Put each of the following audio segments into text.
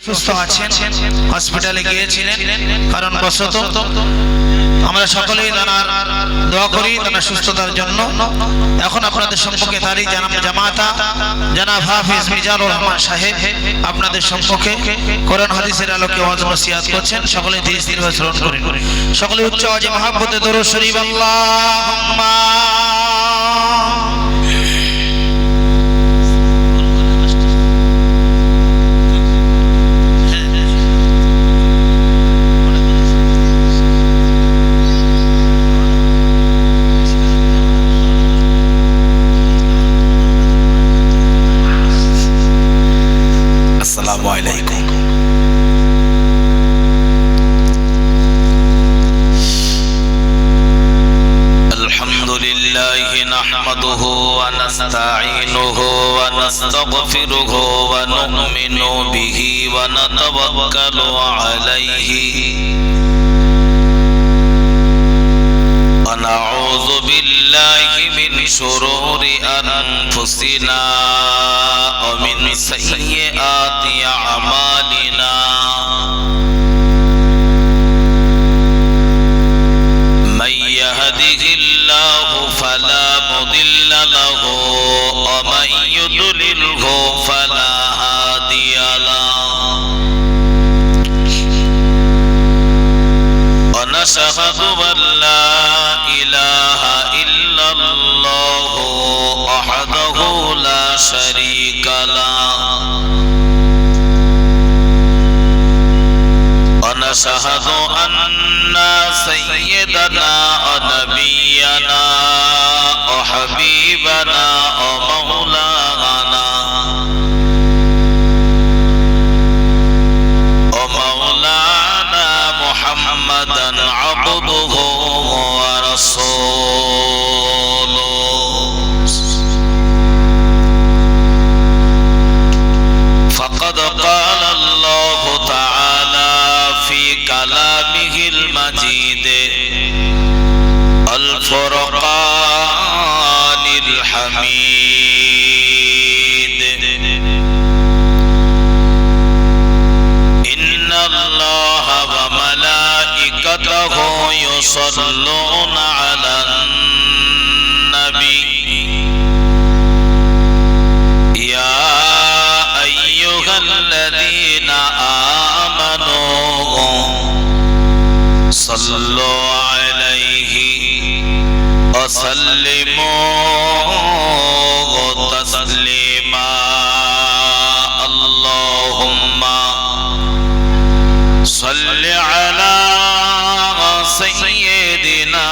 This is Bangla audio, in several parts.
সুস্থ আছেন, হসপিটালে গিয়েছিলেন, কারণ বশত আমরা সকলেই তার দোয়া করি তার সুস্থতার জন্য। এখন আপনাদের সম্পর্কে তারই জামাতা জনাব হাফেজ মিজানুর রহমান সাহেব আপনাদের সম্পর্কে কোরআন হাদিসের আলোকে ওয়াজ নসিহত করছেন। সকলে ধীরে ধীরে শ্রবণ করুন। সকলে উচ্চ আওয়াজে মহব্বতে দরুদ শরীফ আল্লাহুম্মা আসসালামু আলাইকুম। আলহামদুলিল্লাহি নাহমাদুহু ওয়া নাস্তাঈনুহু ওয়া নাস্তাগফিরুহু ওয়া নু'মিনু বিহি ওয়া নাতাওয়াক্কালু আলাইহি ওয়া নাউযু বিল্লাহি মিন শুরুরি আনফুসিনা ওয়া মিন সাইয়্যাতি আ'মালিনা। মান ইয়াহদিহিল্লাহু ফালা মুদিল্লা লাহু ওয়া মান ইউদ্লিলহু ফালা হাদিয়া লাহু। ওয়া নাশহাদু আন লা ইলাহা ইল্লাল্লাহু ওয়াহদাহু লা শারীকা লাহু। ওয়া নাশহাদু আন্না সাইয়্যিদানা ওয়া নাবিয়্যানা ওয়া হাবিবানা ওয়া মাওলানা ওয়া মাওলানা মুহাম্মাদান আবদুহু ওয়া রাসূলুহু। ফাকাদ ক্বালা আল্লাহু তাআলা ফি কালামিহিল মাজিদ আল ফুরকানিল হামিদ। ইন্নাল্লাহা ওয়া মালাইকাতাহু ইউসাল্লুনা আলান নবী ইয়া আইয়ুহাল্লাযীনা আমানু সাল্লু আলাইহি ওয়া সাল্লিমু তাসলিমা। আল্লাহুম্মা সাল্লি আলা সাইয়্যিদিনা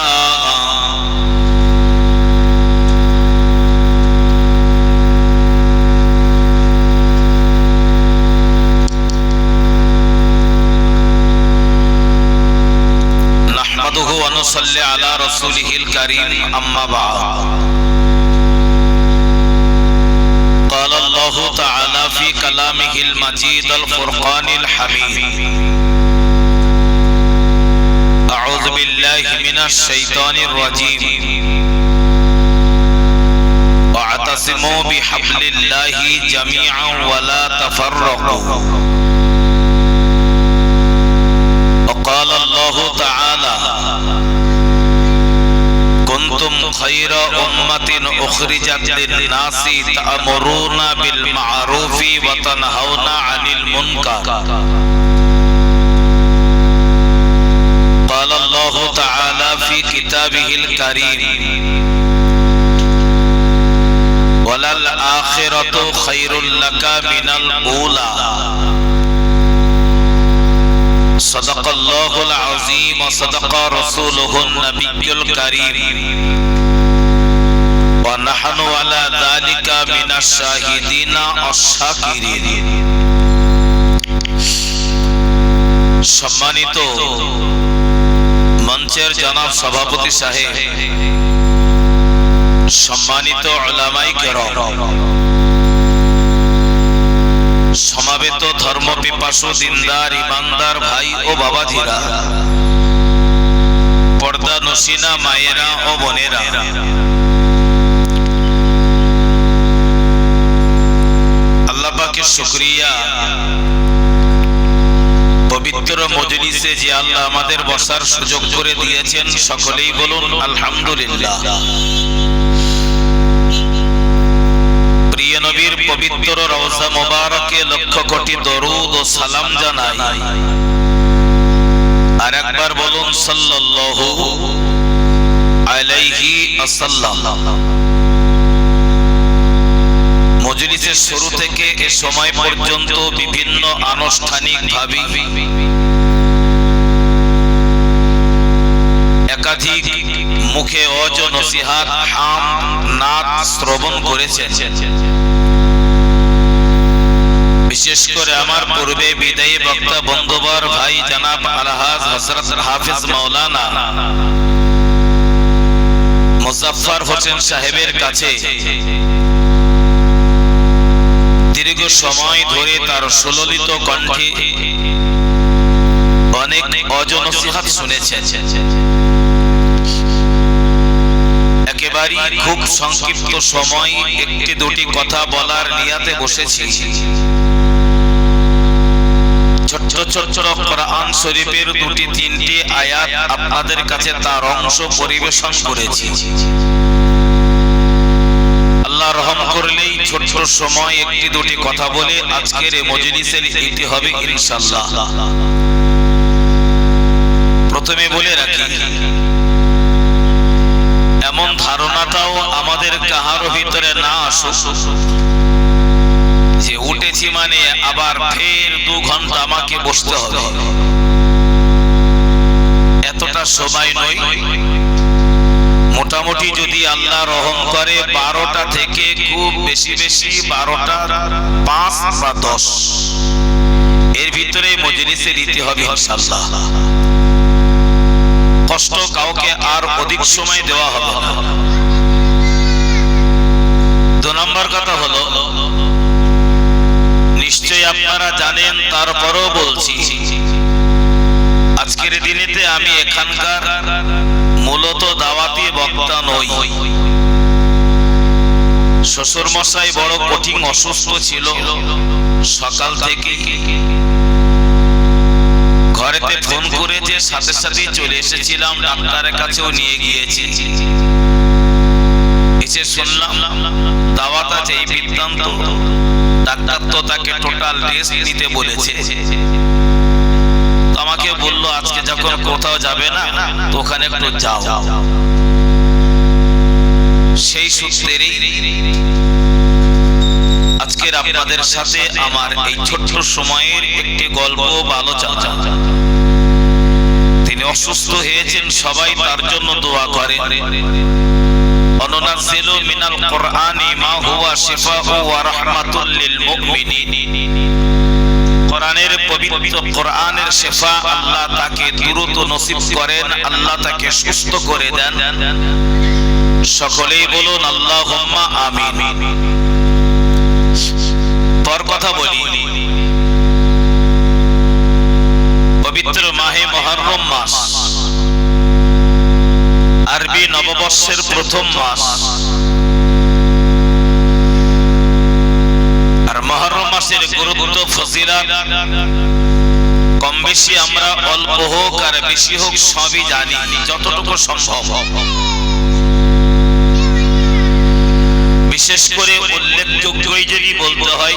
نحمده ونصلي على رسوله الكريم أما بعد قال الله تعالى في كلامه المجيد الفرقان الحميد أعوذ بالله من الشيطان الرجيم واعتصموا بحبل الله جميعا ولا تفرقوا. وقال الله تعالى كنتم خير أمة أخرجت للناس تأمرون بالمعروف وتنهون عن المنكر. قال الله تعالى في كتابه الكريم وللآخرة خير لك من الأولى. صدق الله العظيم وصدق رسوله النبي الكريم ونحن على ذلك من الشاهدين الشاكرين. সম্মানিত মঞ্চের জনাব সভাপতি সাহেব, সম্মানিত উলামায়ে কেরাম, সমাবেত ধর্ম পিপাসু দিনদার ইমানদার ভাই ও বাবাজিরা, পর্দা নসিনা মায়েরা ও বোনেরা, আল্লাহ পাকের শুকরিয়া মজলিসে যে আল্লাহ আমাদের বসার সুযোগ করে দিয়েছেন, সকলেই বলুন আলহামদুলিল্লাহ। প্রিয় নবীর পবিত্র রওজা মোবারকে লক্ষ কোটি দরুদ ও সালাম জানাই। আর একবার বলুন সাল্লাল্লাহু আলাইহি ওয়াসাল্লাম। মজলিসের শুরু থেকে এ সময় পর্যন্ত বিভিন্ন আনুষ্ঠানিকভাবে একাধিক মুখে ওয়াজ নসিহত হাম নাত শ্রবণ করেছেন। বিশেষ করে আমার পূর্বে বিদায়ী বক্তা বন্ধুবর ভাই জনাব আলহাজ হযরত হাফেজ মাওলানা মুজাফফর হোসেন সাহেবের কাছে দীর্ঘ সময় ধরে তার সুললিত কণ্ঠে অনেক ওয়াজ নসিহত শুনেছেন। একেবারে খুব সংক্ষিপ্ত সময় একটি দুটি কথা বলার নিয়াতে বসেছি। ছোট্ট ছোট্ট কোরআন শরীফের দুটি তিনটি আয়াত আপনাদের কাছে তার অংশ পরিবেশন করেছি। আল্লাহ রহম করলেই ছোট্ট সময় একটি দুটি কথা বলে আজকের এই মজলিসের ইতি হবে ইনশাআল্লাহ। প্রথমে বলে রাখি, এমন ধারণাটাও আমাদের কাহারও ভিতরে না আসুক যে উঠেছি মানে আবার ফের 2 ঘন্টা আমাকে বসতে হবে। এতটা সময় নয়। মোটামুটি যদি আল্লাহ রহম করে 12টা থেকে খুব বেশি বেশি 12টার 5 বা 10 এর ভিতরে মজলিসের ইতি হবে ইনশাআল্লাহ। কষ্ট কাউকে আর অধিক সময় দেওয়া হবে না। 2 নম্বর কথা হলো, নিশ্চয়ই আপনারা জানেন, তারপরও বলছি, আজকের দিনেতে আমি এখানকার মূলত দাওয়াতি বক্তা নই। শ্বশুর মশাই বড় কঠিন অসুস্থ ছিল, সকাল থেকে ঘরেতে ফোন করেছে, সাথে সাথে চলে এসেছিলাম, ডাক্তারের কাছেও নিয়ে গিয়েছি। এসে শুনলাম দাওয়াত আছে এই বৃত্তান্ত। ডাক্তার তো তাকে টোটাল রেস্ট নিতে বলেছে। আমাকে বলল আজকে যখন কোথাও যাবে না তো ওখানে একটু যাও। সেই সূত্রেই আজকের আপনাদের সাথে আমার এই ছোট্ট সময়ের একটি গল্প বা আলোচনা। তিনি অসুস্থ হয়েছেন, সবাই তার জন্য দোয়া করেন। অনুনাজ্জিলু মিনাল কুরআনি মা হুয়া শিফাউ ওয়া রাহমাতুল লিল মুমিনিন। কোরআনের পবিত্র কোরআনের শিফা আল্লাহ তাকে দ্রুত নসিব করেন, আল্লাহ তাকে সুস্থ করে দেন। সকলেই বলুন আল্লাহুম্মা আমিন। পর কথা বলি, পবিত্র মাহে মুহররম মাস, আরবি নববর্ষের প্রথম মাস। আর মুহররম মাসের গুরুত্ব ফজিলত কম বেশি আমরা অল্প হোক আর বেশি হোক সবই জানি, যতটুকু সম্ভব। বিশেষ করে উল্লেখযোগ্যই যদি বলতে হয়,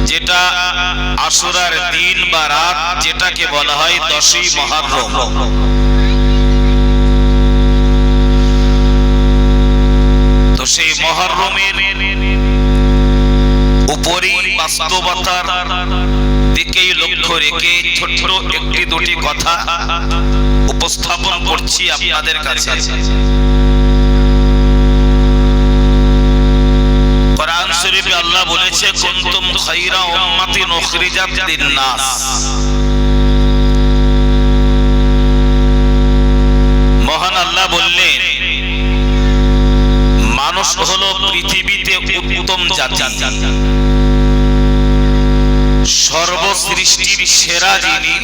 যেটা আশুরার দিন বা রাত, যেটাকে বলা হয় 10ই মুহররম। তো সেই মুহররমের উপরই বাস্তবতার দিকেই লক্ষ্য রেখে ছোট্ট একটি দুটি কথা উপস্থাপন করছি আপনাদের কাছে। কোরআন শরীফে আল্লাহ বলেছে, কুনতুম খায়রা উম্মাতিন উখরিজাত লিন-নাস। মহান আল্লাহ বললেন, মানুষ হলো পৃথিবীতে উত্তম জাতি, সর্বসৃষ্টির সেরা যিনি,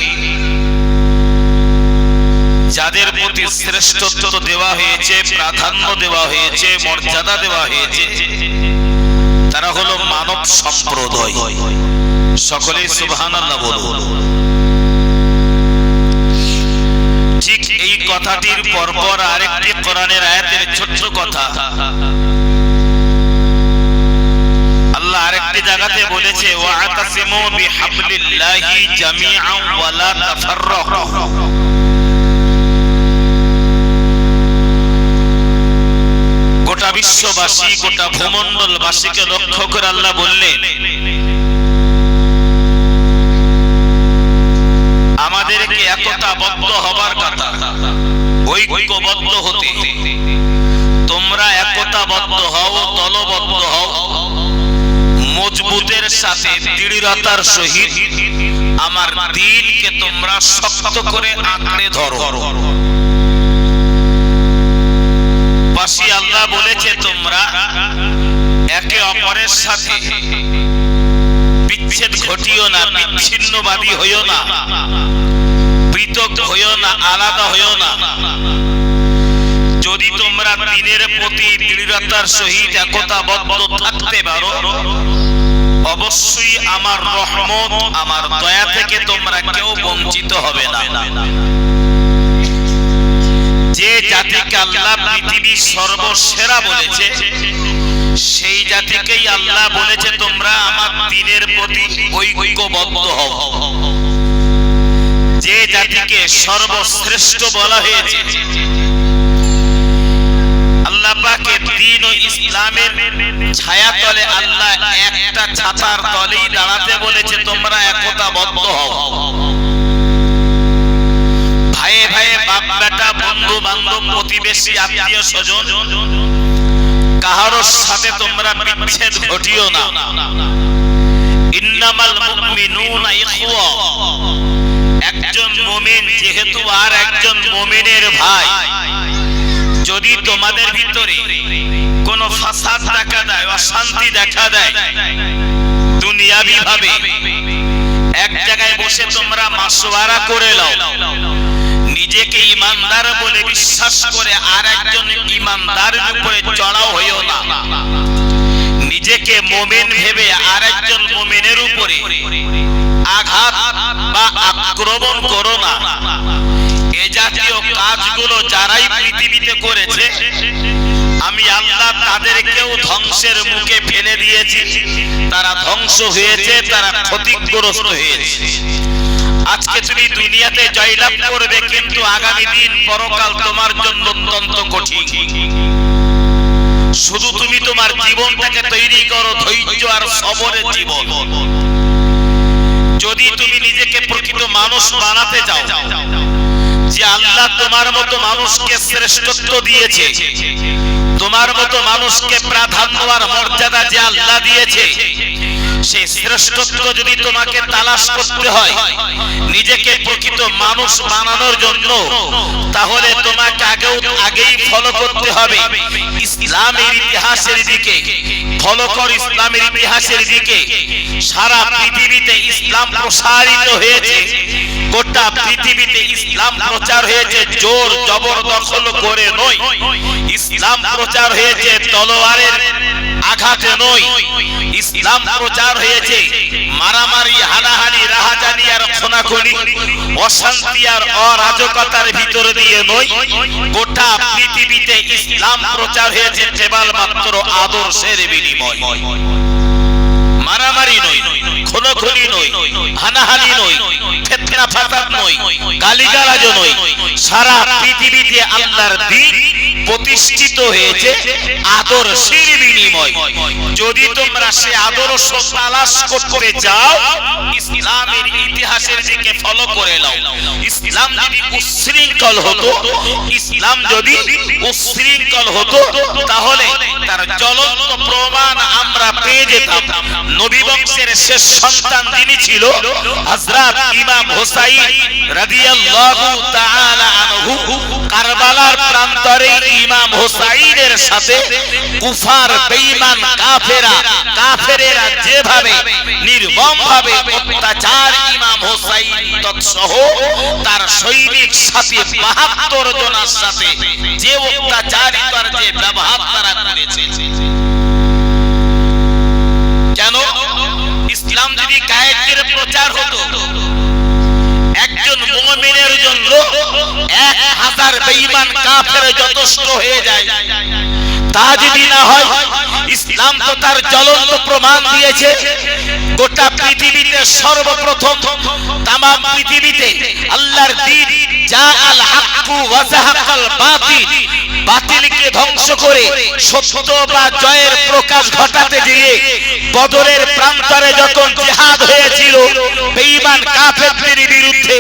যাদের প্রতি শ্রেষ্ঠত্ব দেওয়া হয়েছে, প্রাধান্য দেওয়া হয়েছে, মর্যাদা দেওয়া হয়েছে, তারা হলো মানব সম্প্রদায়। সকলে সুবহানাল্লাহ বলুন। এই কথাটির পরপর আরেকটি কোরআনের আয়াতের ছোট্ট কথা আল্লাহ আরেকটি জায়গাতে বলেছে ওয়াতাসিমু বিহাবলিল্লাহি জামিআন ওয়া লা তাফাররাকু। গোটা বিশ্ববাসী গোটা ভূমণ্ডলবাসীকে লক্ষ্য করে আল্লাহ বললেন আমাদেরকে একতাবদ্ধ হবার কথা, ঐক্যবদ্ধ হতে। তোমরা একতাবদ্ধ হও, দলবদ্ধ হও, মজবুতের সাথে দৃঢ়তার সহিত আমার দ্বীনকে তোমরা শক্ত করে আঁকড়ে ধরো। পাশে আল্লাহ বলেছে তোমরা একে অপরের সাথে বিচ্ছেদ ঘটিও না, বিচ্ছিন্নবাদী হইও না, পৃথক হইও না, আলাদা হইও না। যদি তোমরা দ্বীনের প্রতি দৃঢ়তার সহিত একতাবদ্ধ থাকতে পারো, অবশ্যই আমার রহমত, আমার দয়া থেকে তোমরা কেউ বঞ্চিত হবে না। যে জাতিকে আল্লাহ পৃথিবীর সর্বসেরা বলেছে, সেই জাতিকেই আল্লাহ বলেছে তোমরা আমার দ্বীনের প্রতি ঐক্যবদ্ধ হও। যে জাতিকে সর্বশ্রেষ্ঠ বলা হয়েছে, আল্লাহ পাকের দ্বীন ও ইসলামের ছায়াতলে আল্লাহ একটা ছাতার তলেই দাঁড়াতে বলেছে তোমরা একতাবদ্ধ হও। ভাইয়ে ভাইয়ে, বাপ বেটা, বন্ধু বান্ধব, প্রতিবেশী, আত্মীয় স্বজন, কাহারোর সাথে তোমরা বিচ্ছেদ ঘটিও না। ইন্নামাল মুমিনুনা ইখওয়া, একজন মুমিন যেহেতু আর একজন মুমিনের ভাই। যদি তোমাদের ভিতরে কোনো ফাসাদ দেখা দেয়, অশান্তি দেখা দেয়, দুনিয়াবি ভাবে এক জায়গায় বসে তোমরা মাশওয়ারা করে নাও, নিজেকে ইমানদার বলে বিশ্বাস করে আর একজন ইমানদারের উপরে চড়াও হইও না। নিজেকে মুমিন ভেবে আর একজন মুমিনের উপরে আঘাত বা আক্রমণ করো না। এ জাতীয় কাজগুলো যারাই পৃথিবীতে করেছে, আমি আল্লাহ তাদেরকেও ধ্বংসের মুখে ফেলে দিয়েছি। তারা ধ্বংস হয়েছে, তারা ক্ষতিগ্রস্ত হয়েছে। আজকে তুমি দুনিয়াতে জয়লাভ করবে, কিন্তু আগামী দিন পরকাল তোমার জন্য অত্যন্ত কঠিন। শুধু তুমি তোমার জীবনটাকে তৈরি করো ধৈর্য আর সবরের জীবন। যদি তুমি নিজেকে প্রকৃত মানুষ বানাতে চাও, যে আল্লাহ তোমার মতো মানুষকে শ্রেষ্ঠত্ব দিয়েছে, তোমার মতো মানুষকে প্রাধান্য আর মর্যাদা যে আল্লাহ দিয়েছে, সেই শ্রেষ্ঠত্ব যদি তোমাকে তালাশ করতে হয় নিজেকে প্রকৃত মানুষ বানানোর জন্য, তাহলে তোমাকে আগেই ফলো করতে হবে ইসলামের ইতিহাসের দিকে। ফলো কর ইসলামের ইতিহাসের দিকে। সারা পৃথিবীতে ইসলাম প্রসারিত হয়েছে, গোটা পৃথিবীতে ইসলাম প্রচার হয়েছে জোর জবরদখল করে নয়। ইসলাম প্রচার হয়েছে তলোয়ারের আঘাতে নয়। ইসলাম প্রচার হয়েছে মারামারি, হানাহানি, রাহাজানি আর খুনাখুনি, অশান্তি আর অরাজকতার ভিতর দিয়ে নয়। গোটা পৃথিবীতে ইসলাম প্রচার হয়েছে কেবলমাত্র আদর্শের বিনিময়। মারামারি নয়, খুনাখুনি নয়, হানাহানি নয়, ফিতনা ফাসাদ নয়, গালিগালাজ নয়। সারা পৃথিবীতে আল্লাহর দ্বীন প্রতিষ্ঠিত হয়েছে আদর্শের বিনিময়। যদি তোমরা সে আদর্শ তালাশ করতে চাও, ইসলামের ইতিহাসের দিকে ফলো করে নাও। ইসলাম যদি উচ্ছৃঙ্খল হতো, ইসলাম যদি উচ্ছৃঙ্খল হতো, তাহলে তার জ্বলন্ত প্রমাণ আমরা পেয়ে যেতাম। নবী বংশের শেষ সন্তান যিনি ছিল হযরত ইমাম হুসাইন রাদিয়াল্লাহু তাআলা আনহু, কারবালার প্রান্তরে ইমাম হুসাইনের সাথে কুফার বেঈমান কাফেরেরা যেভাবে নির্মমভাবে অত্যাচার ইমাম হুসাইন তৎসহ তার সৈনিক সাথে ৭২ জনের সাথে যে অত্যাচারিতার যে ব্যবহার তারা করেছে। কেন? ইসলাম যদি কায়েদের প্রচার হতো, একজন মুমিনের জন্য ১,০০০ বেঈমান কাফের যথেষ্ট হয়ে যায়। তা যদি না হয়, ইসলাম তো তার জ্বলন্ত প্রমাণ দিয়েছে। গোটা পৃথিবীতে সর্বপ্রথম তামাম পৃথিবীতে আল্লাহর দ্বীন যা আল হাক্কু ওয়া যাহাকাল বাতিল, বাতিলকে ধ্বংস করে সত্য বা জয়ের প্রকাশ ঘটাতে গিয়ে বদরের প্রান্তরে যখন জিহাদ হয়েছিল বেঈমান কাফেরদের বিরুদ্ধে,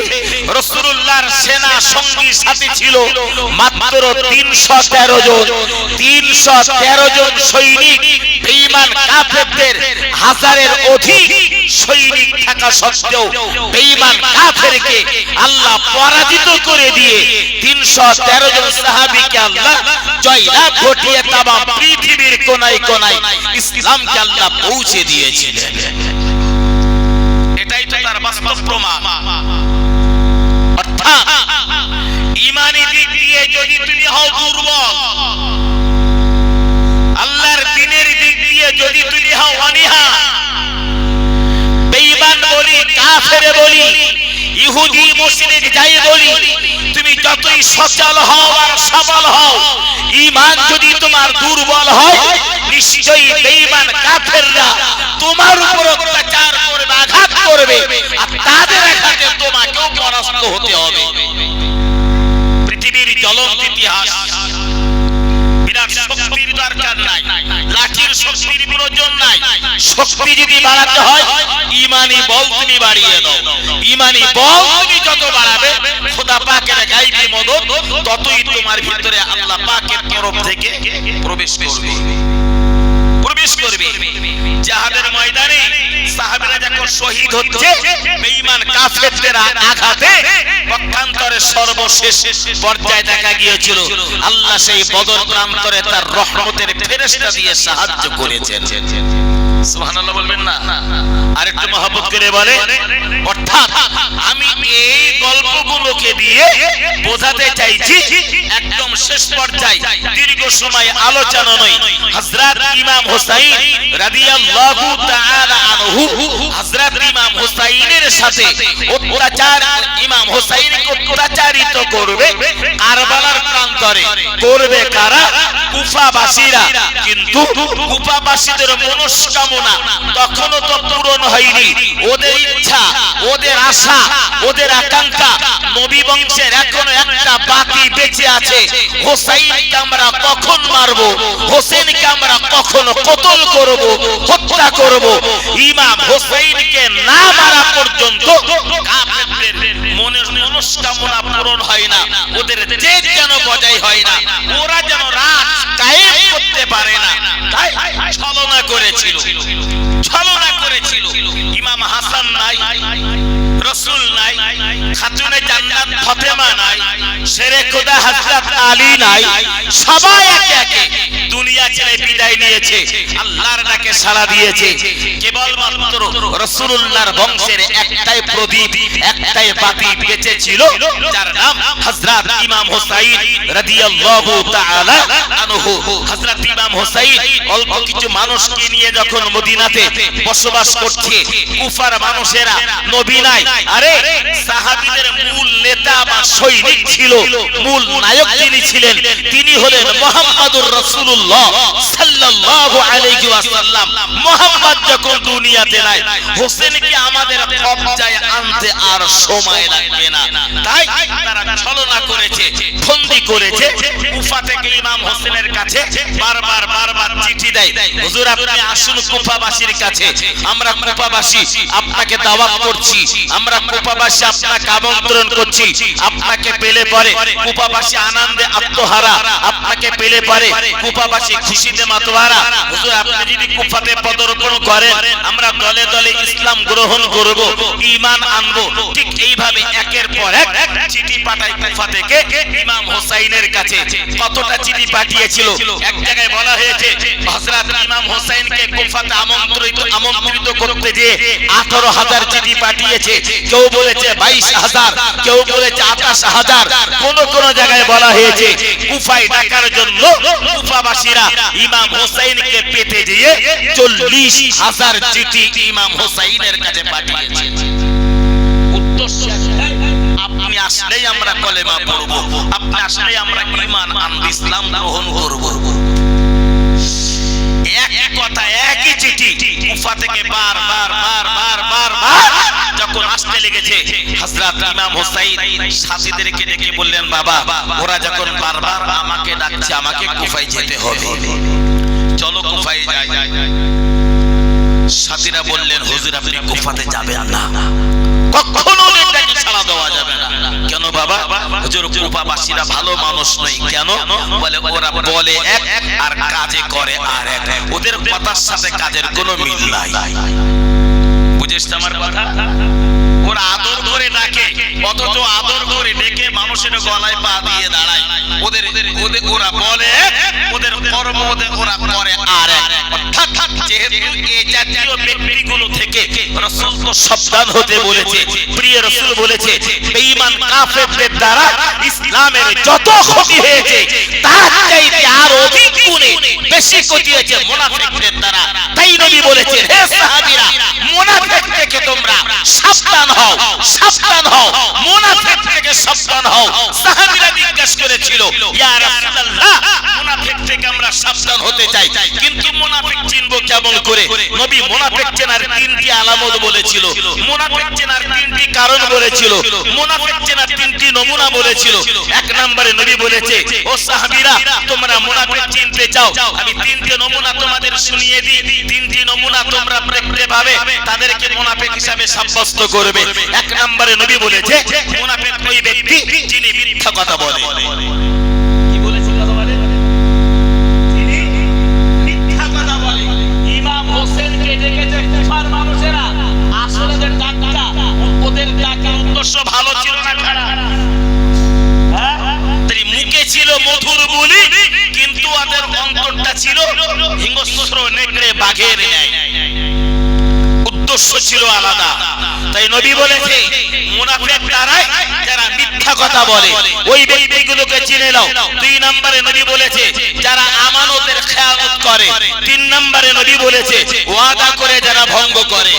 রাসূলুল্লাহর সেনা সঙ্গী সাথী ছিল মাত্র 313 জন। 313 জন সৈনিক বেঈমান কাফেরদের হাজারের অধিক সৈনিক থাকা সত্ত্বেও বেঈমান কাফেরকে আল্লাহ পরাজিত করে দিয়ে 313 জন সাহাবীকে আল্লাহ জয়লাভ ঘটিয়ে তামাম পৃথিবীর কোনায় কোনায় ইসলামকে আল্লাহ পৌঁছে দিয়েছিলেন। এটাই তো তার বাস্তব প্রমাণ। অর্থাৎ ঈমানি দিক দিয়ে যদি তুমি হও দুর্বল, আল্লাহর দ্বীনের দিক দিয়ে যদি তুমি হও অনীহা, বেঈমান বলি, কাফের বলি, ইহুদি মুশরিক যাই বলি, তুমি যতই সচল হও আর সবল হও, ঈমান যদি তোমার দুর্বল হয়, নিশ্চয়ই বেঈমান কাফেররা তোমার উপর অত্যাচার করবে, আঘাত করবে, আর তাদের আঘাতে তোমাকেও পরাস্ত হতে হবে। পৃথিবীর জ্বলন্ত ইতিহাস। বিরাট শক্তির দরকার নাই, লাঠির শক্তির প্রয়োজন নাই। শক্তি যদি বাড়াতে হয়, ঈমানি বল তুমি বাড়িয়ে দাও। ঈমানি বল তুমি যত বাড়াবে, খোদা পাকের গায়বী মদদ ততই তোমার ভিতরে আল্লাহ পাকের তরফ থেকে প্রবেশ করবে। জিহাদের ময়দানে সাহাবীরা যখন শহীদ হচ্ছে বেঈমান কাফেরদের আঘাতে, পক্ষান্তরে সর্বশেষ পর্যায়ে দেখা গিয়েছিল আল্লাহ সেই বদর প্রান্তরে তার রহমতের ফেরেশতা দিয়ে সাহায্য করেছেন। সুবহানাল্লাহ বলবেন না? আরেকটু মহব্বত করে বলে। অর্থাৎ আমি এই গল্পগুলোকে দিয়ে বোঝাতে চাইছি, একদম শেষ পর্যায়ে দীর্ঘ সময় আলোচনা নয়, হযরত ইমাম হুসাইন রাদিয়াল্লাহু তাআলা আনহু, হযরত ইমাম হুসাইনের সাথে অত্যাচার, ইমাম হুসাইনকে অত্যাচারিত করবে কারবালার প্রান্তরে, করবে কারা? কুফাবাসীরা। কিন্তু কুফাবাসীদের মনস্কামনা তখনও তো পূরণ হয়নি। ওদের ইচ্ছা, ওদের আশা, ওদের আকাঙ্ক্ষা, নবী বংশের এখনো একটা বাতি বেঁচে আছে, হোসাইনকে আমরা কখন মারবো, হোসেনকে আমরা কখন কতল করব, হত্যা করব। ইমাম হোসেনকে না মারা পর্যন্ত কাফেরদের মনের মনস্কামনা পূরণ হয় না, ওদের জেদ যেন বজায় হয় না, ওরা যেন রাত কায়েম করতে পারে না। তাই ছলনা করেছিল। ইমাম হাসান নাই, রাসূল নাই, খাতুনে জান্নাত ফাতেমা নাই, শেরে খোদা হযরত আলী নাই, সবাই একে একে দুনিয়া ছেড়ে বিদায় নিয়েছে, আল্লাহর ডাকে সাড়া দিয়েছে। কেবলমাত্র রাসূলুল্লাহর বংশের একটাই প্রদীপ, একটাই বাতি বেঁচে ছিল, যার নাম হযরত ইমাম হুসাইন রাদিয়াল্লাহু তাআলা আনহু। হযরত ইমাম হুসাইন অল্প কিছু মানুষকে নিয়ে যখন মদিনাতে বসবাস করছে, কুফার মানুষেরা নবী নাই, আরে সাহাবীদের মূল নেতা বা সৈনিক ছিল, মূল নায়ক যিনি ছিলেন তিনি হলেন মুহাম্মদুর রাসূলুল্লাহ সাল্লাল্লাহু আলাইহি ওয়াসাল্লাম। মুহাম্মদ যখন দুনিয়াতে নাই, হোসেনকে আমাদের কবজায় আনতে আর সময় লাগবে না। তাই তারা ছলনা করেছে, ফন্দি করেছে। কুফা থেকে ইমাম হোসেনের কাছে বারবার চিঠি দেয়, হুজুর আপনি আসুন কুফাবাসীর কাছে, আমরা কুফাবাসী আপনাকে দাওয়াত করছি, আমরা কুফাবাসী আপনাকে আমন্ত্রণ করছি, আপনাকে পেলে পরে কুফাবাসী আনন্দে আত্মহারা, আপনাকে পেলে পরে কুফাবাসী খুশিতে মাতোয়ারা। হুজুর আপনি যদি কুফাতে পদার্পণ করেন, আমরা দলে দলে ইসলাম গ্রহণ করব, ঈমান আনব। ঠিক এইভাবে একের পর এক চিঠি পাঠায় কুফা থেকে ইমাম হোসাইনের কাছে। কতটা চিঠি পাঠিয়েছিল? এক জায়গায় বলা হয়েছে হযরত ইমাম হোসেনকে কুফাতে আমন্ত্রিত করতে গিয়ে 18,000 চিঠি পাঠিয়েছে। কেউ বলেছে 22,000, কেউ বলেছে 28,000, কোন জায়গায় বলা হয়েছে কুফায় ডাকার জন্য কুফাবাসীরা ইমাম হোসেনকে পেতে দিয়ে 40,000 চিঠি ইমাম হোসেনের কাছে পাঠিয়েছে। উদ্দেশ্য একটাই, আপনি আসলেই আমরা কলেমা পড়ব, আপনি আসলে আমরা ঈমান আনবো, ইসলাম গ্রহণ করব। এক কথা, একই চিঠি কুফা থেকে বারবার যখন আসতে লেগেছে, হযরত ইমাম হুসাইন সাথীদেরকে ডেকে বললেন, বাবা ওরা যখন বারবার আমাকে ডাকছে, আমাকে কুফায় যেতে হবে, চলো কুফায় যাই। সাথীরা বললেন, হুজুর আপনি কুফাতে যাবেন না, কখনো এটাকে ছাড়া দেওয়া যাবে না। কেন বাবা? হুজুর কুফাবাসীরা ভালো মানুষ নয়। কেন? বলে ওরা বলে এক আর কাজে করে আর এক, ওদের কথার সাথে কাজের কোনো মিল নাই। বুঝেছ আমার কথা? ওরা আদর করে ডাকে, অথচ আদর করে ডেকে মানুষের গলায় পা দিয়ে দাঁড়ায়। ওদের ওরা বলে, ওদের কর্ম ওরা করে আর এক। অর্থাৎ যেহেতু এই জাতীয় ব্যক্তিগুলো থেকে রাসূল তো সাবধান হতে বলেছে। প্রিয় রাসূল বলেছে, বেঈমান কাফেরদের দ্বারা ইসলামের যত ক্ষতি হয়েছে তার চাইতে আর অধিক গুণে বেশি ক্ষতি হয়েছে মুনাফিকদের দ্বারা। তাই নবী বলেছেন, হে সাহাবীরা, মুনাফিক থেকে তোমরা সাবধান হও, সাবধান হও, মুনাফিক থেকে সাবধান হও। সাহাবীরা জিজ্ঞাসা করেছিল, ইয়া রাসূলুল্লাহ, মুনাফিক থেকে আমরা সাবধান হতে চাই, কিন্তু মুনাফিক চিনব কেমন করে? নবী মুনাফিক চেনার তিনটি আলামত বলেছিল, মুনাফিক চেনার তিনটি কারণ বলেছিল, মুনাফিক চেনার তিনটি নমুনা বলেছিল। এক নম্বরে নবী বলেছে, ও সাহাবীরা, তোমরা মুনাফিক চিনতে চাও, আমি তিনটি নমুনা তোমাদের শুনিয়ে দিই। তিনটি নমুনা তোমরা দেখতে পাবে, তাদেরকে মুনাফিক হিসাবে সাব্যস্ত করবে। এক নম্বরে নবী বলেছে, মুনাফিক ওই ব্যক্তি যিনি মিথ্যা কথা বলে। কি বলেছেন কথা বলে? যিনি মিথ্যা কথা বলে। ইমাম হোসেনকে ডেকেছে কুফার মানুষেরা, আসলে যে ডাকটা, ওদের ডাকের উদ্দেশ্য ভালো ছিল না খারাপ? হ্যাঁ, তাই মুখে ছিল মধুর বলি, কিন্তু ওদের অন্তরটা ছিল হিংস্র নেকড়ে বাঘের ন্যায়, উদ্দেশ্য ছিল আলাদা। তাই নবী বলেছে, মুনাফিক তারাই যারা মিথ্যা কথা বলে, ওই ব্যক্তিগুলোকে চিনে নাও। দুই নম্বরে নবী বলেছে, যারা আমানতের খেয়ানত করে। তিন নম্বরে নবী বলেছে, ওয়াদা করে যারা ভঙ্গ করে।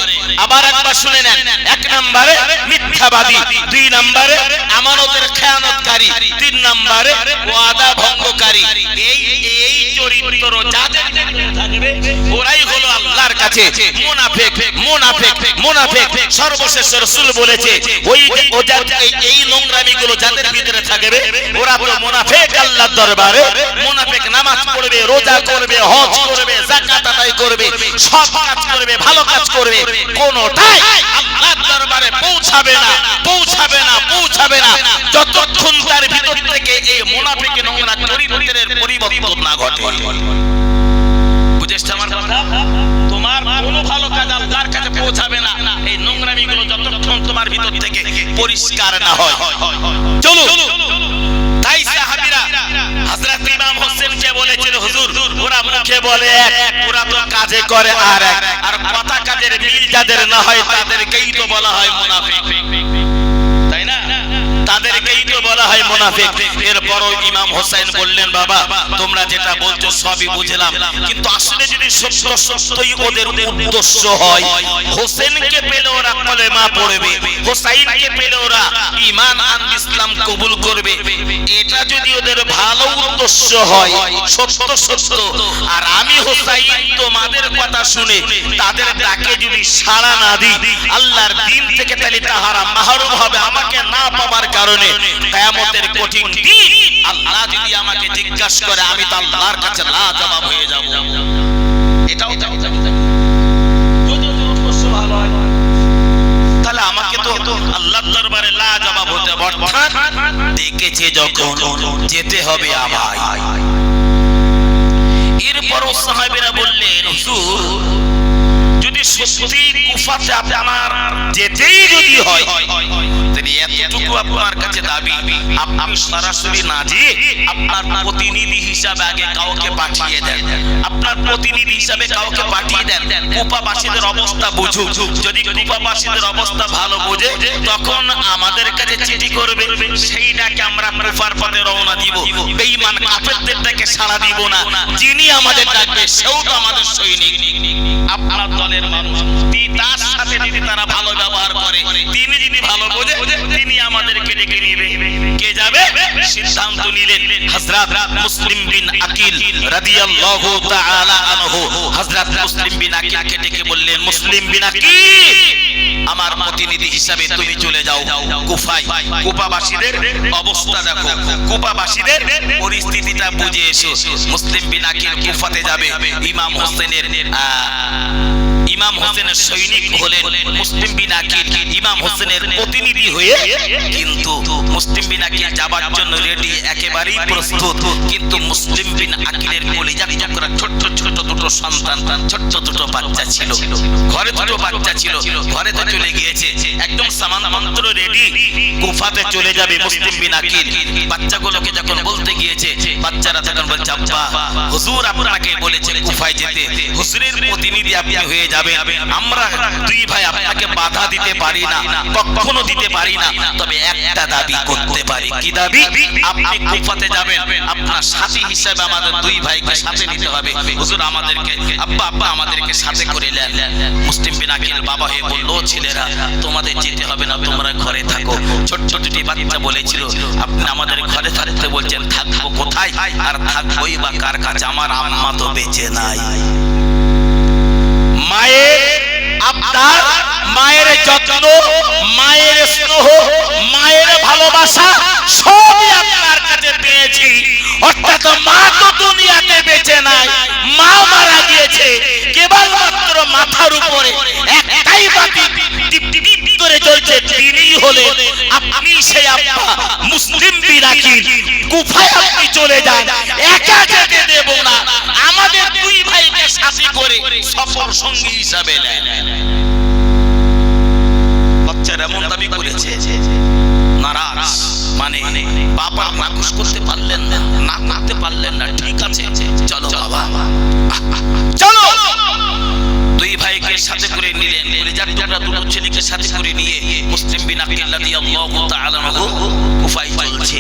আবার একবার শুনে নেন, এক নম্বরে মিথ্যাবাদী, দুই নম্বরে আমানতের খেয়ানতকারী, তিন নম্বরে ওয়াদা ভঙ্গকারী। এই চরিত্র যাদের থাকবে, ওরাই হলো আল্লাহর কাছে মুনাফিক। মুনাফিক মুনাফিক সর্বশেষ রাসূল বলেছে, ওই এই নোংরামিগুলো যাদের ভিতরে থাকবে, ওরা তো মুনাফিক আল্লাহর দরবারে। মুনাফিক নামাজ পড়বে, রোজা করবে, হজ করবে, যাকাত আদায় করবে, সব কাজ করবে, ভালো কাজ করবে, কোনটাই আল্লাহর দরবারে পৌঁছাবে না, পৌঁছাবে না, পৌঁছাবে না, যতক্ষণ তার ভিতর থেকে এই মুনাফিকের নোংরা চরিত্রের পরিবর্তন না ঘটে। বুঝেছ আমার কথা? তোমার কোনো ভালো কাজ আল্লাহর কাছে পৌঁছাবে না, এই নোংরামিগুলো যতক্ষণ তোমার ভিতর থেকে পরিষ্কার না হয়। চলো, তাই সাহাবীরা হযরত ইমাম হোসেনকে বলেছিল, হুজুর ওরা মুখে বলে এক, ওরা তো কাজে করে আর এক, আর কথা কাজের মিল যাদের না হয় তাদেরকেই তো বলা হয় মুনাফিক, তাই না? তাদেরকেই তো বলা হয় মুনাফিক। এরপরও ইমাম হোসেন বললেন, বাবা তোমরা যেটা বলছো সবই বুঝলাম, কিন্তু আসলে যদি সত্যই ওদের উদ্দেশ্য হয়, হোসেনকে পেলে ওরা কলেমা পড়বে, হোসাইনকে পেলে ওরা ঈমান আনবে, ইসলাম কবুল করবে, এটা যদি ওদের ভালো উদ্দেশ্য হয়, সত্য সত্য, আর আমি হোসাইন তোমাদের কথা শুনে তাদের ডাকে যদি সাড়া না দিই, আল্লাহর দ্বীন থেকে তাহলে তাহারা মাহরুম হবে আমাকে না পাওয়ার কারণে। কিয়ামতের কঠিন দিন আল্লাহ যদি আমাকে জিজ্ঞাসা করে, আমি তো আল্লাহর কাছে না জবাব হয়ে যাব। এটাও যদি উদ্দেশ্য ভালো হয়, তাহলে আমাকে তো আল্লাহর দরবারে লা জবাব হতে হবে। অর্থাৎ ডেকেছে যখন যেতে হবে আবার। এরপরও সাহাবীরা বললেন, হুজুর যদি সত্যি কুফাতে আমার যেতেই যদি হয়, তাহলে এতটুকু আপনার কাছে দাবি, আপনি সরাসরি না যেয়ে আপনার প্রতিনিধি হিসাবে আগে কাউকে পাঠিয়ে দেন, আপনার প্রতিনিধি হিসাবে কাউকে পাঠিয়ে দেন, কুফাবাসীদের অবস্থা বুঝুক। যদি কুফাবাসীদের অবস্থা ভালো বোঝে, তখন আমাদের কাছে চিঠি করবে, সেইটাকে আমরা কুফার পথে রওনা দিব। বেঈমান কাফেরদেরকে সাড়া দিব না। যিনি আমাদের ডাকবে সেও তো আমাদের সৈনিক, আপনার দলের মানুষ। তার সাথে যদি তারা ভালো ব্যবহার করে, তিনি যদি ভালো বোঝে, তিনি আমাদেরকে ডেকে নেবে। কে যাবে? সিদ্ধান্ত নিলেন হযরত মুসলিম বিন আকিল রাদিয়াল্লাহু তাআলা আনহু। হযরত মুসলিম বিন আকিলকে ডেকে বললেন, মুসলিম বিন আকিল, আমার প্রতিনিধি হিসাবে তুমি চলে যাও কুফায়। কুফাবাসীদের অবস্থা দেখো, কুফাবাসীদের পরিস্থিতিটা বুঝে এসো। মুসলিম বিন আকিল কুফাতে যাবে। ইমাম হোসেনের সৈনিক হলেন মুসলিম বিন আকিল, ইমাম হোসেনের প্রতিনিধি হয়ে। কিন্তু মুসলিম বিন আকিল যাবার জন্য রেডি, একেবারেই প্রস্তুত। কিন্তু মুসলিম বিন আকিলের কলিজার টুকরা ছোট্ট ছোট দুটো সন্তান, ছোট্ট দুটো বাচ্চা ছিল, ঘরে দুটো বাচ্চা ছিল, ঘরে তো চলে গিয়েছে, একদম সামান মন্ত্র রেডি, কুফাতে চলে যাবে মুসলিম বিন আকিল। বাচ্চাগুলোকে যখন বলতে গিয়েছে, বাচ্চারা তখন বলছে, আব্বা হুজুর আপনাকে বলেছে কুফায় যেতে, হুজুরের প্রতিনিধি আপনি হয়ে যাবেন। আমরা দুই ভাই আপনাকে বাধা দিতে পারি না, কখনো দিতে পারি না, তবে একটা দাবি করতে পারি। কি দাবি? আপনি কুফাতে যাবেন, আপনার সাথী হিসেবে আমাদের দুই ভাইকে সাথে নিতে হবে। হুজুর আমাদেরকে, আব্বা আব্বা আমাদেরকে সাথে করে নেন। মুসলিম বিন আকিল বাবা হয়ে বলল, ছেলেরা তোমাদের যেতে হবে না, তোমরা ঘরে থাকো। ছোট ছোট দুটি বাচ্চা বলেছিল, আপনি আমাদের ঘরে থাকতে বলছেন, থাকবো কোথায়? আর থাকবোই বা কার কাছে? আমার আম্মা তো বেঁচে নাই। মায়ের আবদার, মায়ের যত্ন, মায়ের স্নেহ, মায়ের ভালোবাসা সবই আপনার কাছে পেয়েছি। অর্থাৎ মা তো দুনিয়াতে বেঁচে নাই, মা মারা গিয়েছে। কেবলমাত্র মাথার উপরে একটাই বাতি টিপ টিপ করে জ্বলছে, তিনিই হলেন আপনি, সেই আব্বা মুসলিম বিন আকিল। কুফায় আপনি চলে যান, একা যেতে দেব না, আমাদের দুই ভাইকে সাথে করে সফর সঙ্গী হিসাবে নেন। বাচ্চারা এমন দাবি করেছে, নারাজ, মানে বাবা নাকুশ করতে পারলেন না, না করতে পারলেন না। ঠিক আছে, চলো বাবা, চলো। দুই ভাইকে সাথে করে নিলেন, দুটো ছেলেকে সাথে করে নিয়ে মুসলিম বিন আকিল রাদিয়াল্লাহু তাআলা আনহু কুফায় চলছে।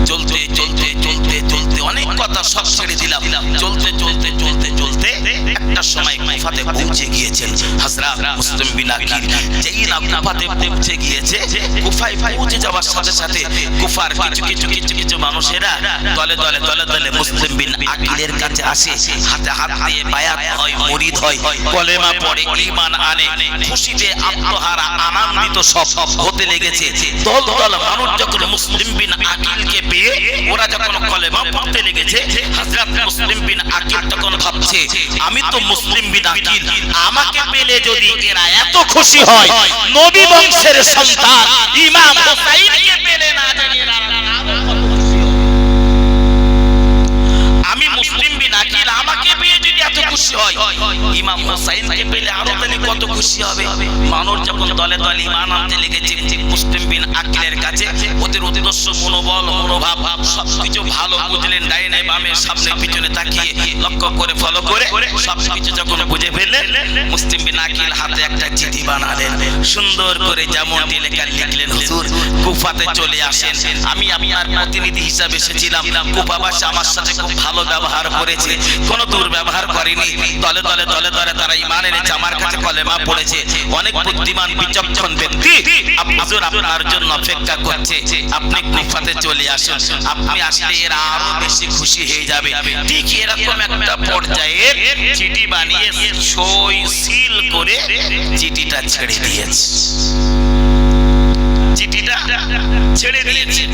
চলতে চলতে চলতে চলতে অনেক কথা সব ছেড়ে দিলাম। চলতে চলতে চলতে চলতে একটা সময় কুফাতে পৌঁছে গিয়েছেন হযরত মুসলিম বিন আকিল। যেই না কুফাতে পৌঁছে গিয়েছে, কুফায় পৌঁছে যাওয়ার সাথে সাথে কুফার কিছু কিছু মানুষেরা দলে দলে দলে দলে মুসলিম বিন আকিলের কাছে আসে, হাতে হাত দিয়ে বায়াত হয়, মুরিদ হয়, কলেমা পড়ে, ঈমান আনে। খুশিতে আত্মহারা আনন্দিত সব হতে লেগেছে। দল দল মানুষ যখন মুসলিম বিন আকিলকে পেয়ে ওরা যখন কলেমা পড়তে লেগেছে, হযরত মুসলিম বিন আকিল তখন ভাবছে, আমি তো মুসলিম বিন আকিল, আমাকে পেলে যদি এরা এত খুশি হয়, নবী বংশের সন্তান ইমাম হোসাইনকে পেলে না জানি এরা খুশি হবে। আমি মুসলিম বিন আকিল, আমাকে পেয়ে যদি এত খুশি হয়, ইমাম হোসাইনকে পেলে আরো তাহলে কত খুশি হবে। মানুষ যখন দলে দলে ঈমান আনতে লেগেছে মুসলিম বিন আকিলের কাছে, ওদের উদ্দেশ্য, মনোবল, মনোভাব সবকিছু ভালো বুঝলেন। ডাইনে বামে সামনে পিছনে তাকিয়ে লক্ষ্য করে ফলো করে সবকিছু যখন বুঝে ফেললেন, মুসলিম বিন আকিল হাতে একটা চিঠি বানালেন। সুন্দর করে যেমনটি লেখা লিখলেন, হুজুর কুফাতে চলে আসেন, আমি আপনার প্রতিনিধি হিসাবে এসেছিলাম। কুফাবাসী আমার সাথে খুব ভালো ব্যবহার করেছে, কোনো দুর্ব্যবহার করেনি। দলে দলে দলে দলে তারা ঈমান এনেছে, আমার কাছে কলেমা পড়েছে। অনেক বুদ্ধিমান বিচক্ষণ ব্যক্তি হুজুর আপনার জন্য অপেক্ষা করছে, আপনি কুফাতে চলে আসুন। আপনি আসলে এরা আরো বেশি খুশি হয়ে যাবে। ঠিক এরকম একটা পর্যায়ে চিঠি বানিয়ে সই সিল করে চিঠিটা ছেড়ে দিয়েছে। চিঠিটা ছেড়ে দিয়েছে।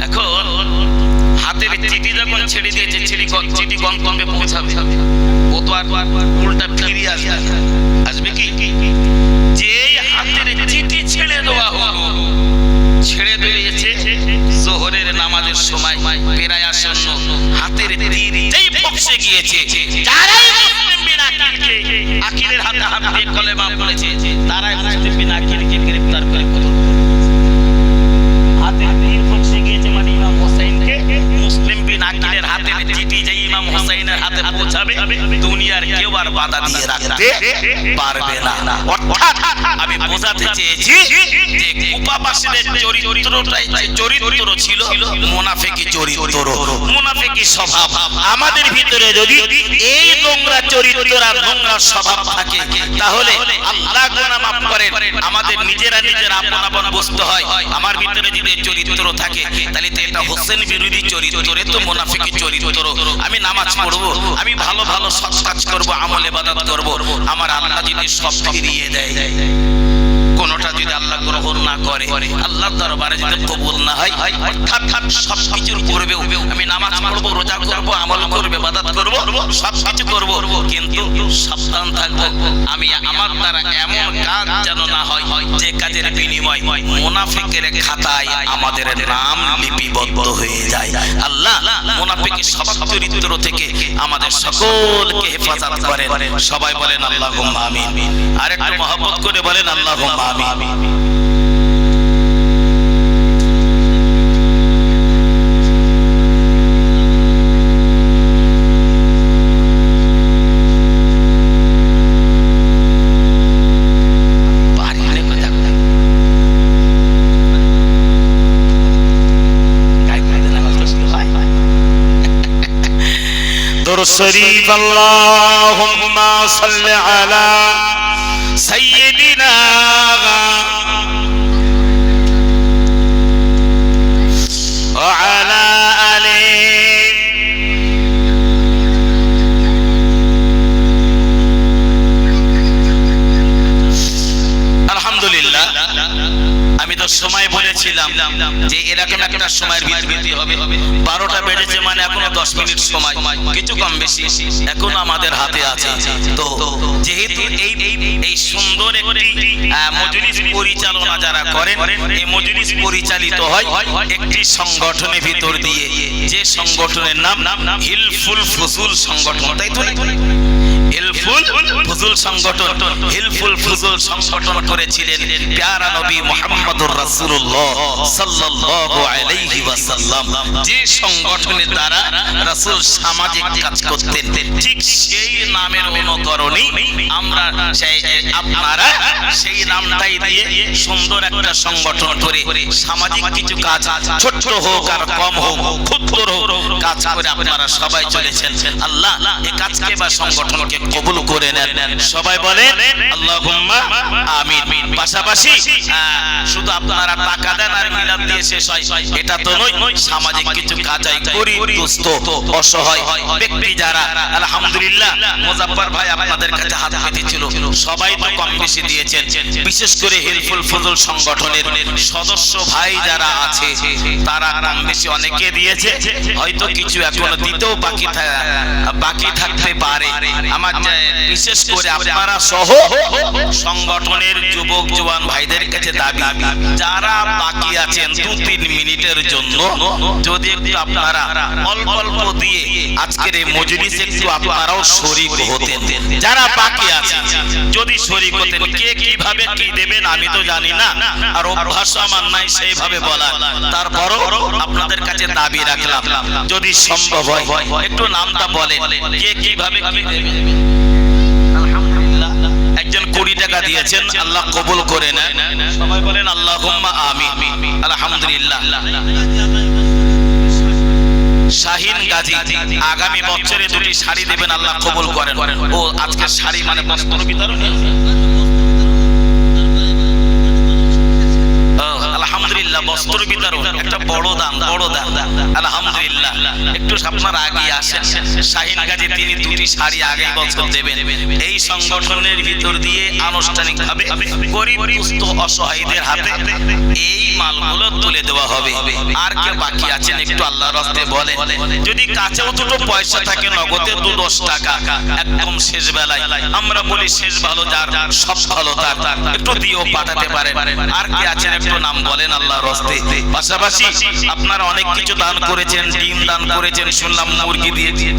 এখন হাতের চিঠি যখন ছেড়ে দিয়েছে, চিঠি গন্তব্যে পৌঁছাবে, ও তো আর উল্টা ফিরে আসবে কি? যে হাতের চিঠি ছেড়ে দেওয়া হলো, ছেড়ে দিয়েছে যোহরের নামাজের সময় প্রায় আসন্ন, হাতের তীর যেই পৌঁছে গিয়েছে, যারাই মুসলিম বিন আকিলের হাতে হাত দিয়ে কলেমা পড়েছে, তারাই মুসলিম বিন আকিলকে গ্রেফতার করে কতল করেছে। হাতের তীর পৌঁছে গিয়েছে মানে ইমাম হোসেনকে। মুসলিম বিন আকিলের হাতের চিঠি যে ইমাম হোসেনের হাতে পৌঁছাবে, দুনিয়ার কেউ আর বাধা দিয়ে রাখতে পারবে না। অর্থাৎ আমি বোঝাতে চেয়েছি যে কুপাবাসীদের চরিত্রটাই চরিত্র ছিল মুনাফিকি চরিত্র, মুনাফিকি স্বভাব। আমাদের ভিতরে যদি এই নোংরা চরিত্র আর নোংরা স্বভাব থাকে তাহলে আল্লাহ গুনাহ মাফ করেন। আমাদের নিজেরা আপন আপন বুঝতে হয়। আমার ভিতরে যদি চরিত্র থাকে তাহলে তো এটা হোসেন বিরোধী চরিত্রে তো মুনাফিকি চরিত্র। আমি নামাজ পড়বো, আমি ভালো ভালো সৎ কাজ করবো, আমল ইবাদত করবো, আমার আল্লাহ যদি সব ফিরিয়ে দেয়, কোনটা যদি আল্লাহ গ্রহণ না করে, আল্লাহর দরবারে যদি কবুল না হয়, অর্থাৎ সবকিছুর করবেও আমি নামাজ পড়বো, রোজা করবো, আমল করবো, ইবাদত করবো, সবকিছু করবো, কিন্তু সাবধান থাকবো আমি আমার দ্বারা এমন কাজ যেন না হয় যে কাজের বিনিময় মুনাফিকের খাতায় আমাদের নাম লিপিবদ্ধ হয়ে যায়। আল্লাহ মুনাফিকের স্বভাব চরিত্র থেকে আমাদের সকলকে হেফাজত করেন। সবাই বলেন আল্লাহুম্মা আমিন। আর একটু মহব্বত করে বলেন আল্লাহুম্মা আমিন। শরীফ আল্লাহুম্মা সাল্লি আলা সাইয়্যিদিনা ওয়া আলা আলিহি। আলহামদুলিল্লাহ, আমি তো সময় বলেছিলাম যে এরকম একটা সময়ের ভিত্তি হবে। 12টা বেজেছে মানে এখনো 10 মিনিট সময়, কিছু কম বেশি এখনো আমাদের হাতে আছে। তো যেহেতু এই সুন্দর একটি মজলিস পরিচালনা যারা করেন, এই মজলিস পরিচালিত হয় একটি সংগঠনের ভিতর দিয়ে, যে সংগঠনের নাম হিলফুল ফুজুল সংগঠন, তাই তো? হিলফুল ফুজুল সংগঠন, হিলফুল ফুজুল সংগঠন করেছিলেন প্যারা নবী মুহাম্মদুর রাসূলুল্লাহ সাল্লাল্লাহু আলাইহি ওয়াসাল্লাম। যে সংগঠনের দ্বারা রাসূল সামাজিক কাজ করতেন, ঠিক সেই নামের অনুকরণে আমরা আপনারা সেই নামটাই দিয়ে সুন্দর একটা সংগঠন করে সামাজিক কিছু কাজ, ছোট হোক আর কম হোক, ক্ষুদ্র হোক, কাজ করে আপনারা সবাই চলেছেন। আল্লাহ এই কাজকে বা সংগঠনকে কবুল করে নেন। সবাই বলেন আল্লাহুম্মা আমিন। পাশাপাশি শুধু আপনারা টাকা দেন আর মিলাদ দিয়ে শেষ হয় এটা তো নয়, সামাজিক কিছু কাজই করি। দুস্থ অসহায় ব্যক্তি যারা, আলহামদুলিল্লাহ মুজাফফর ভাই আপনাদের কাছে হাত পেতেছিল, সবাই তো কম বেশি দিয়েছেন। বিশেষ করে হিলফুল ফুজুল সংগঠনের সদস্য ভাই যারা আছে তারা কম বেশি অনেকে দিয়েছে, হয়তো কিছু এখনো দিতেও বাকি থাকতে পারে। আমার বিশেষ করে আপনারা সহ সংগঠনের যুবক জওয়ান ভাইদের কাছে দাবি, যারা বাকি আছেন 2-3 মিনিটের জন্য যদি একটু আপনারা অল্প অল্প দিয়ে আজকের এই মজলিসে একটু আপনারাও শরীক হতেন। যারা বাকি আছেন যদি শরীক হতেন, কে কিভাবে কি দেবেন আমি তো জানি না, আর অভ্যাস আমার নাই সেইভাবে বলা, তারপরও আপনাদের কাছে দাবি রাখলাম যদি সম্ভব হয় একটু নামটা বলেন, কে কিভাবে কি দেবেন। একজন 20 টাকা দিয়েছেন, আল্লাহ কবুল করে নেন। সবাই বলেন আল্লাহুম্মা আমিন। আলহামদুলিল্লাহ। শাহিন গাজী আগামী বছরে 2টি শাড়ি দেবেন, আল্লাহ কবুল করেন। ও আজকে শাড়ি মানে বস্ত্র বিতরণ, আলহামদুলিল্লাহ বস্ত্র বিতরণ একটা বড় দান, বড় দান, আলহামদুলিল্লাহ। একটু আপনারা আগে আসেন। শাহিন গাজী তিনি 2টি শাড়ি আগামী বছর দেবেন। এই সংগঠনের ভিতর দিয়ে আনুষ্ঠানিকভাবে গরিব দুস্থ অসহায়দের হাতে এই মালগুলো তুলে দেওয়া হবে। আর কে বাকি আছেন একটু আল্লাহর রাস্তায় বলেন, যদি কাছেও দুটো পয়সা থাকে নগদে 2-10 টাকা একদম শেষ বেলায়, আমরা বলি শেষ ভালো যার সব ভালো তার, একটু দিয়েও পাঠাতে পারেন। আর কে আছেন একটু নাম বলেন আল্লাহর রাস্তায়। পাশাপাশি আপনারা অনেক কিছু দান করেছেন, ডিম দান করেছেন, শুনলাম মুরগি দিয়েছেন,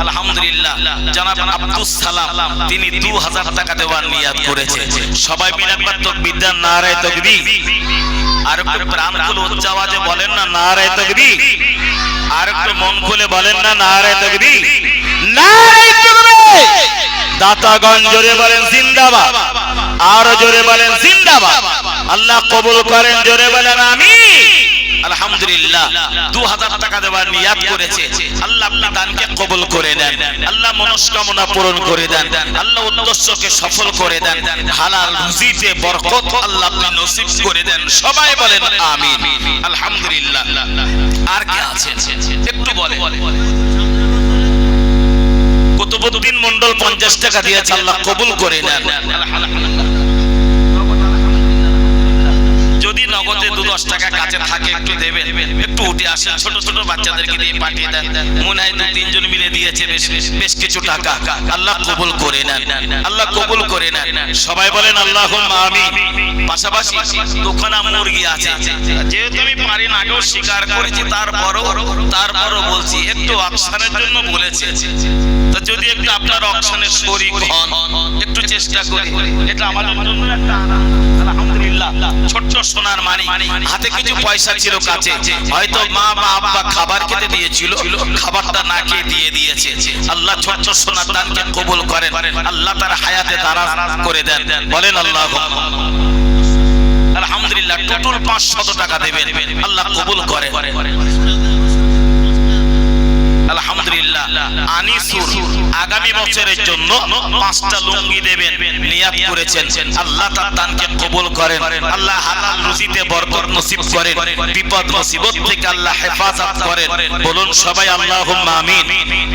আলহামদুলিল্লাহ। জনাব আব্দুস সালাম তিনি 2000 টাকা দেওয়ার নিয়াত করেছেন। সবাই মিলে একবার তাকবীর দেন, নারায়ে তাকবীর। আর একটু প্রাণ খুলে উচ্চ আওয়াজে বলেন না নারায়ে তাকবীর। আর একটু মন খুলে বলেন না নারায়ে তাকবীর, নারায়ে তাকবীর। দাতাগণ জোরে বলেন জিন্দাবাদ। আর জোরে বলেন জিন্দাবাদ। আল্লাহ কবুল করেন, জোরে বলেন আমিন। আলহামদুলিল্লাহ 2000 টাকা দেওয়ার নিয়াত করেছে, আল্লাহ আপনি দানকে কবুল করে দেন, আল্লাহ মনস্কামনা পূরণ করে দেন, আল্লাহ উদ্দেশ্যকে সফল করে দেন, হালাল রুজিতে বরকত আল্লাহ আপনি নসিব করে দেন। সবাই বলেন আমিন। আলহামদুলিল্লাহ। আর কে আছেন একটু বলেন। কুতুবউদ্দিন মন্ডল 50 টাকা দিয়েছে, আল্লাহ কবুল করে নেন। যদি নগদে 2-10 টাকা কাছে থাকে একটু দেবেন, একটু উঠে আসেন, ছোট ছোট বাচ্চাদেরকে দিয়ে পাঠিয়ে দেন। মনে হয় 2-3 জন মিলে দিয়েছে বেশ কিছু টাকা, আল্লাহ কবুল করে নেন, আল্লাহ কবুল করে নেন। সবাই বলেন আল্লাহুম্মা আমিন। পাশাপাশি দোকানা মুরগি আছে, যেহেতু আমি পারি না, আগেও স্বীকার করেছি, তারপরও বলছি একটু অকশনের জন্য বলেছে। তো যদি একটু আপনার অকশনে শরীক হন, একটু চেষ্টা করি, এটা আমাদের জন্য একটা আলহামদুলিল্লাহ। ছোট্ট সোনার মানি, হাতে কিছু পয়সা ছিল কাছে, হয়তো মা বা আব্বা খাবার খেতে দিয়েছিল, খাবারটা না খেয়ে দিয়ে দিয়েছে। আল্লাহ ছোট্ট সোনার দানকে কবুল করেন, আল্লাহ তার হায়াতে দারাজ করে দেন। বলেন আল্লাহুম্মা আলহামদুলিল্লাহ। টোটাল 500 টাকা দেবেন, আল্লাহ কবুল করেন। আলহামদুলিল্লাহ। আনিসুর আগামী বছরের জন্য 5টা লুঙ্গি দেবেন, নিয়াত করেছেন, আল্লাহ তার দানকে কবুল করেন, আল্লাহ হালাল রুজিতে বরকত নসিব করেন, বিপদ মুসিবত থেকে আল্লাহ হেফাজত করেন। বলুন সবাই আল্লাহুম্মা আমিন।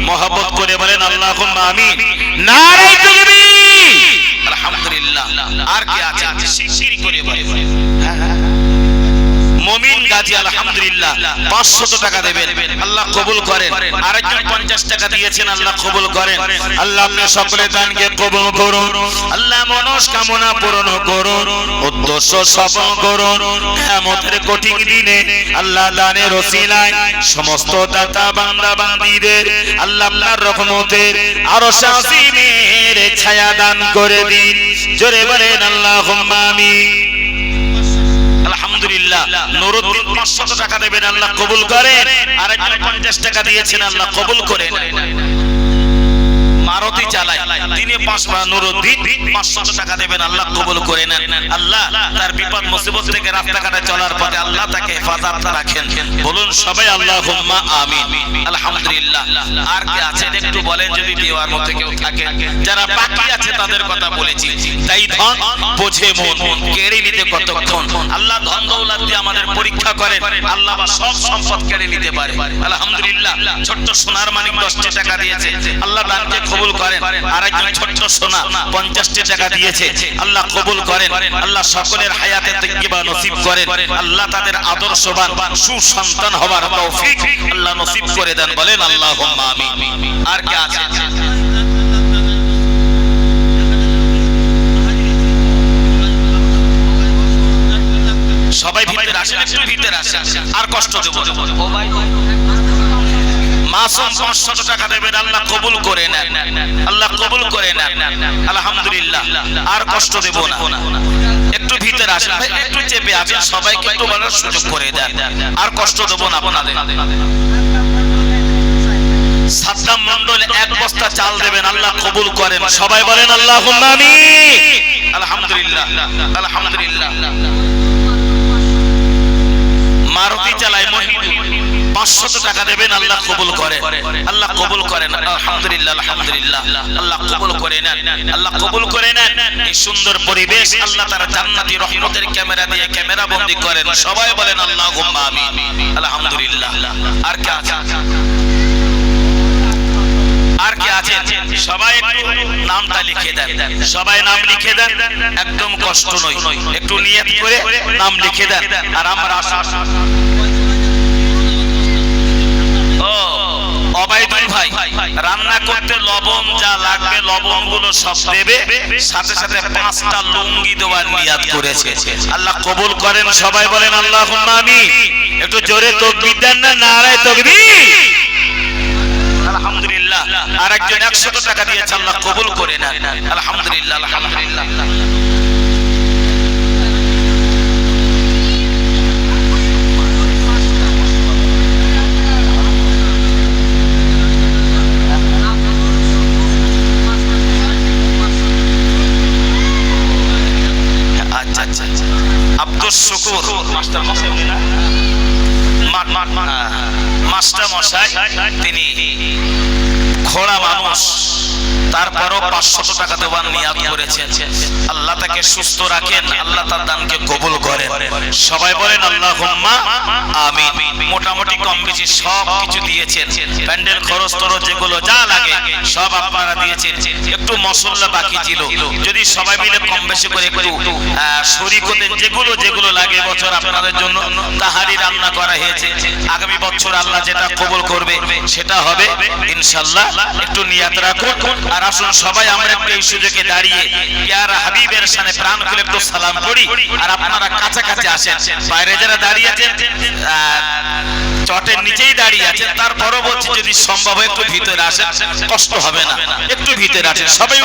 মহব্বত করে বলেন আল্লাহুম্মা আমিন। নারে তাকবীর। আলহামদুলিল্লাহ। আর কি আছে শিরকি করে বলেন। মুমিন গাজী আলহামদুলিল্লাহ 500 টাকা দেবেন, আল্লাহ কবুল করেন। আরেকজন 50 টাকা দিয়েছেন, আল্লাহ কবুল করেন। আল্লাহ আপনি সকলে দানকে কবুল করুন, আল্লাহ মনস্কামনা পূরণ করুন, উদ্দেশ্য সফল করুন। কিয়ামতের কঠিন দিনে আল্লাহ দানের ওসিলায় সমস্ত দাতা বান্দা বান্দীদের আল্লাহ আপনার রহমতের আরশ আজিমের ছায়া দান করে দিন। জোরে বলেন আল্লাহুম্মা আমিন। আলহামদুলিল্লাহ। নুরুদ্দিন 500 টাকা দেবেন, আল্লাহ কবুল করেন। আরেকজন 50 টাকা দিয়েছেন, আল্লাহ কবুল করেন। মারুতি চালায়, তিনি 5 নুরুদ্দিন 500 টাকা দেবেন, আল্লাহ কবুল করে নেন। আল্লাহ তার বিপদ মুসিবত থেকে রাস্তাঘাটে চলার পথে আল্লাহ তাকে হেফাজত রাখেন। বলুন সবাই আল্লাহুম্মা আমিন। আলহামদুলিল্লাহ। আর কে আছেন একটু বলেন, যদি দেওয়ার মধ্যে কেউ থাকে। যারা বাকি আছে তাদের কথা বলেছি। তাই ধন বোঝে মন, কেড়ে নিতে কতক্ষণ। আল্লাহ ধন দৌলত দিয়ে আমাদের পরীক্ষা করেন, আল্লাহ বা সব সম্পদ কেড়ে নিতে পারে। আলহামদুলিল্লাহ। ছোট্ট সোনার মানিক 10 টাকা দিয়েছে, আল্লাহ দানকে কবুল করেন। আরেকজন ছোট্ট সোনা 50 টাকা দিয়েছে, আল্লাহ কবুল করেন। আল্লাহ সকলের হায়াতে তাইয়্যিবা নসিব করেন, আল্লাহ তাদের আদর্শবান সুসন্তান হওয়ার তৌফিক আল্লাহ নসিব করে দেন। বলেন আল্লাহুম্মা আমিন। আর কে আছে? সবাই ভিতরে আসেন, একটু ভিতরে আসেন, আর কষ্ট দেব না। মাসুম 500 টাকা দেবেন, আল্লাহ কবুল করে নেন, আল্লাহ কবুল করে নেন। আলহামদুলিল্লাহ। আর কষ্ট দেব না। একটু ভিতরে আসেন ভাই, একটু চেপে আছেন, সবাইকে একটু বলার সুযোগ করে দেন। আর কষ্ট দেব না আপনাদের। সাদ্দাম মন্ডল 1 বস্তা চাল দেবেন, আল্লাহ কবুল করেন। সবাই বলেন আল্লাহুম্মা আমিন। আলহামদুলিল্লাহ। আলহামদুলিল্লাহ। মারুতি চালায় মহিদুল 500 টাকা দেবেন, আল্লাহ কবুল করেন, আল্লাহ কবুল করেন। আলহামদুলিল্লাহ। আলহামদুলিল্লাহ। আল্লাহ কবুল করে নেন, আল্লাহ কবুল করে নেন। এই সুন্দর পরিবেশ আল্লাহ তার জান্নাতি রহমতের ক্যামেরা দিয়ে ক্যামেরা বন্দী করেন। সবাই বলেন আল্লাহুম্মা আমিন। আলহামদুলিল্লাহ। আর কে আছে? আর কে আছেন? সবাই একটু নামটা লিখে দেন, সবাই নাম লিখে দেন, একদম কষ্ট নয়, একটু নিয়ত করে নাম লিখে দেন। আর আমরা ওবাইদুল ভাই রান্না করতে লবণ যা লাগবে লবণ গুলো সব দেবে, সাথে সাথে 5টা লুঙ্গি দেওয়ার নিয়াত করেছে, আল্লাহ কবুল করেন। সবাই বলেন আল্লাহুম্মা আমিন। একটু জোরে তাকবীর দেন না, নারে তাকবীর। আলহামদুলিল্লাহ। আরেকজন 100 টাকা দিয়েছে, আল্লাহ কবুল করে নেন। আলহামদুলিল্লাহ। আলহামদুলিল্লাহ। আব্দুস শুকুর মাস্টার মশাই উনি না? মাস্টার মশাই, তিনি খোড়া মানুষ, তারপরও 500 টাকা দেওয়ার নিয়াত করেছেন। আল্লাহ তাকে সুস্থ রাখেন, আল্লাহ তার দানকে কবুল করেন। সবাই বলেন আল্লাহুম্মা আমিন। মোটামুটি কম বেশি সব কিছু দিয়েছেন, প্যান্ডেল খরচ টরচ যেগুলো যা লাগে সব আপনারা দিয়েছেন। একটু মশলা বাকি ছিল, যদি সবাই মিলে কম বেশি করে একটু শরীক হতেন, যেগুলো যেগুলো লাগে বছর আপনাদের জন্য তাহারি রান্না করা হয়েছে, আগামী বছর আল্লাহ যেটা কবুল করবে সেটা হবে ইনশাআল্লাহ। একটু নিয়াত রাখুন। আর আসুন সবাই আমরা একটু এই সুযোগে দাঁড়িয়ে প্যারা হাবিবের সামনে প্রাণ খুলে একটু সালাম করি। আর আপনারা কাছাকাছি আসেন, বাইরে যারা দাঁড়িয়ে আছেন চটের নিচেই দাঁড়িয়ে আছেন, তারপরও বলছি যদি সম্ভব হয় একটু ভিতরে আসেন, কষ্ট হবে না, একটু ভিতরে আসেন সবাই।